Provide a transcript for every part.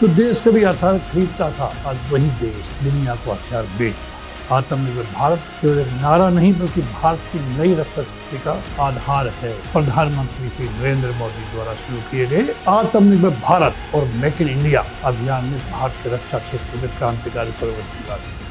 जो देश कभी हथियार खरीदता था, आज वही देश दुनिया को हथियार बेच रहा है। आत्मनिर्भर भारत केवल एक नारा नहीं बल्कि भारत की नई रक्षा शक्ति का आधार है। प्रधानमंत्री श्री नरेंद्र मोदी द्वारा शुरू किए गए आत्मनिर्भर भारत और मेक इन इंडिया अभियान ने भारत के रक्षा क्षेत्र में क्रांतिकारी परिवर्तन ला दिया।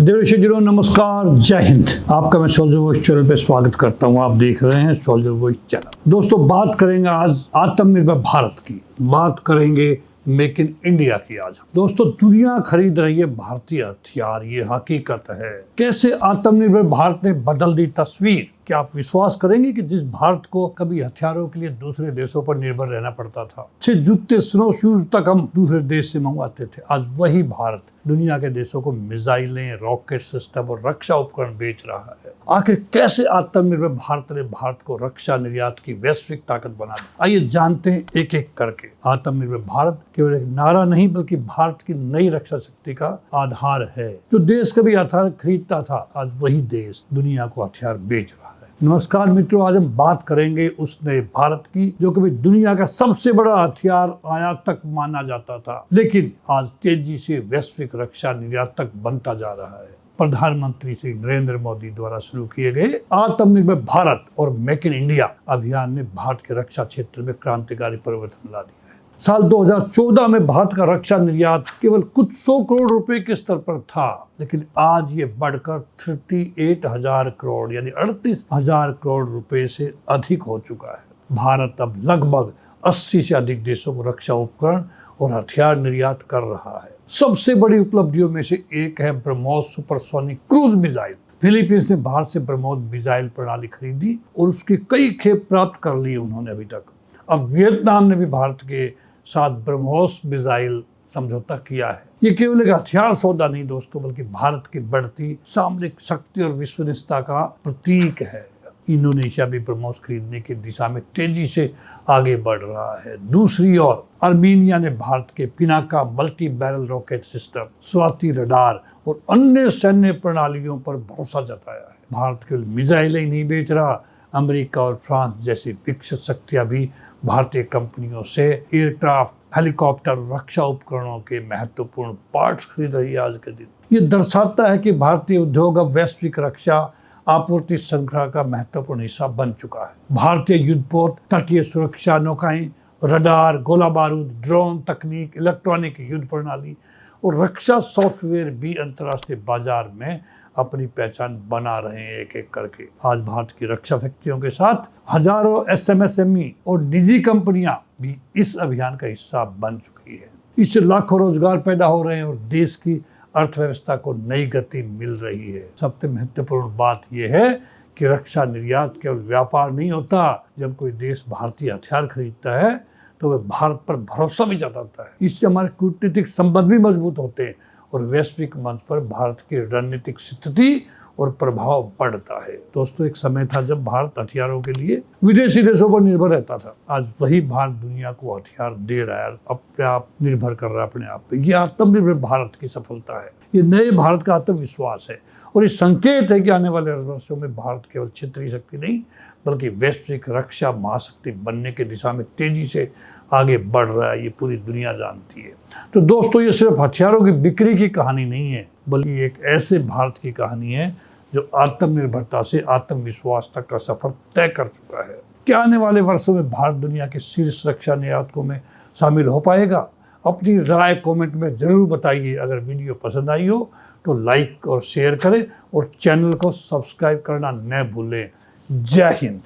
देशवासियों नमस्कार, जय हिंद। आपका मैं सोल्जर वॉइस चैनल पे स्वागत करता हूं। आप देख रहे हैं सोल्जर वॉइस चैनल। दोस्तों, बात करेंगे आज आत्मनिर्भर भारत की, बात करेंगे मेक इन इंडिया की। आज दोस्तों, दुनिया खरीद रही है भारतीय हथियार, ये हकीकत है। कैसे आत्मनिर्भर भारत ने बदल दी तस्वीर। क्या आप विश्वास करेंगे कि जिस भारत को कभी हथियारों के लिए दूसरे देशों पर निर्भर रहना पड़ता था, अच्छे जूते स्नो शूज तक हम दूसरे देश से मंगवाते थे, आज वही भारत दुनिया के देशों को मिसाइलें, रॉकेट सिस्टम और रक्षा उपकरण बेच रहा है। आखिर कैसे आत्मनिर्भर भारत ने भारत को रक्षा निर्यात की वैश्विक ताकत बना दी, आइए जानते हैं एक एक करके। आत्मनिर्भर भारत केवल एक नारा नहीं बल्कि भारत की नई रक्षा शक्ति का आधार है। जो देश कभी हथियार खरीदता था, आज वही देश दुनिया को हथियार बेच रहा है। नमस्कार मित्रों, आज हम बात करेंगे उस नए भारत की जो कभी दुनिया का सबसे बड़ा हथियार आयातक माना जाता था, लेकिन आज तेजी से वैश्विक रक्षा निर्यातक बनता जा रहा है। प्रधानमंत्री श्री नरेंद्र मोदी द्वारा शुरू किए गए आत्मनिर्भर भारत और मेक इन इंडिया अभियान ने भारत के रक्षा क्षेत्र में क्रांतिकारी परिवर्तन ला दिया है। साल 2014 में भारत का रक्षा निर्यात केवल कुछ 100 करोड़ रुपए के स्तर पर था, लेकिन आज ये बढ़कर 38,000 करोड़ यानी 38,000 करोड़ रुपए से अधिक हो चुका है। भारत अब लगभग 80 से अधिक देशों को रक्षा उपकरण और हथियार निर्यात कर रहा है। सबसे बड़ी उपलब्धियों में से एक है BrahMos supersonic cruise missile. Philippines ने भारत से ब्रह्मोस मिसाइल प्रणाली खरीदी और उसकी कई खेप प्राप्त कर ली उन्होंने अभी तक। अब वियतनाम ने भी भारत के साथ ब्रह्मोस मिसाइल समझौता किया है। ये केवल एक हथियार सौदा नहीं दोस्तों, बल्कि भारत की बढ़ती सामरिक शक्ति और विश्वसनीयता का प्रतीक है। इंडोनेशिया भी ब्रह्मोस खरीदने की दिशा में तेजी से आगे बढ़ रहा है। दूसरी ओर आर्मीनिया ने भारत के Pinaka multi barrel rocket system, Swati radar और अन्य सैन्य प्रणालियों पर भरोसा जताया है। भारत केवल मिसाइलें नहीं बेच रहा, अमेरिका और फ्रांस जैसी विकसित शक्तियां भी भारतीय कंपनियों से एयरक्राफ्ट, हेलीकॉप्टर, रक्षा उपकरणों के महत्वपूर्ण पार्ट्स खरीद रही है आज के दिन। ये दर्शाता है कि भारतीय उद्योग अब वैश्विक रक्षा आपूर्ति श्रृंखला का महत्वपूर्ण हिस्सा बन चुका है। भारतीय युद्धपोत, तटीय सुरक्षा नौकाएं, रडार, गोला बारूद, ड्रोन तकनीक, इलेक्ट्रॉनिक युद्ध प्रणाली और रक्षा सॉफ्टवेयर भी अंतर्राष्ट्रीय बाजार में अपनी पहचान बना रहे हैं एक एक करके। आज भारत की रक्षा शक्तियों के साथ हजारों एसएमएसएमई और निजी कंपनियां भी इस अभियान का हिस्सा बन चुकी है। इससे लाखों रोजगार पैदा हो रहे हैं और देश की अर्थव्यवस्था को नई गति मिल रही है। सबसे महत्वपूर्ण बात यह है कि रक्षा निर्यात केवल व्यापार नहीं होता। जब कोई देश भारतीय हथियार खरीदता है तो वह भारत पर भरोसा भी जताता है। इससे हमारे कूटनीतिक संबंध भी मजबूत होते हैं और वैश्विक मंच पर भारत की रणनीतिक स्थिति और प्रभाव बढ़ता है। दोस्तों, एक समय था जब भारत हथियारों के लिए विदेशी देशों पर निर्भर रहता था। आज वही भारत दुनिया को हथियार दे रहा है, अपने आप निर्भर कर रहा है अपने आप पे। ये आत्मनिर्भर भारत की सफलता है, ये नए भारत का आत्मविश्वास है और ये संकेत है कि आने वाले वर्षों में भारत केवल क्षेत्रीय शक्ति नहीं बल्कि वैश्विक रक्षा महाशक्ति बनने की दिशा में तेजी से आगे बढ़ रहा है। ये पूरी दुनिया जानती है। तो दोस्तों, ये सिर्फ हथियारों की बिक्री की कहानी नहीं है, बल्कि एक ऐसे भारत की कहानी है जो आत्मनिर्भरता से आत्मविश्वास तक का सफर तय कर चुका है। क्या आने वाले वर्षों में भारत दुनिया के शीर्ष रक्षा निर्यातकों में शामिल हो पाएगा? अपनी राय कमेंट में जरूर बताइए। अगर वीडियो पसंद आई हो तो लाइक और शेयर करें और चैनल को सब्सक्राइब करना न भूलें। जय हिंद।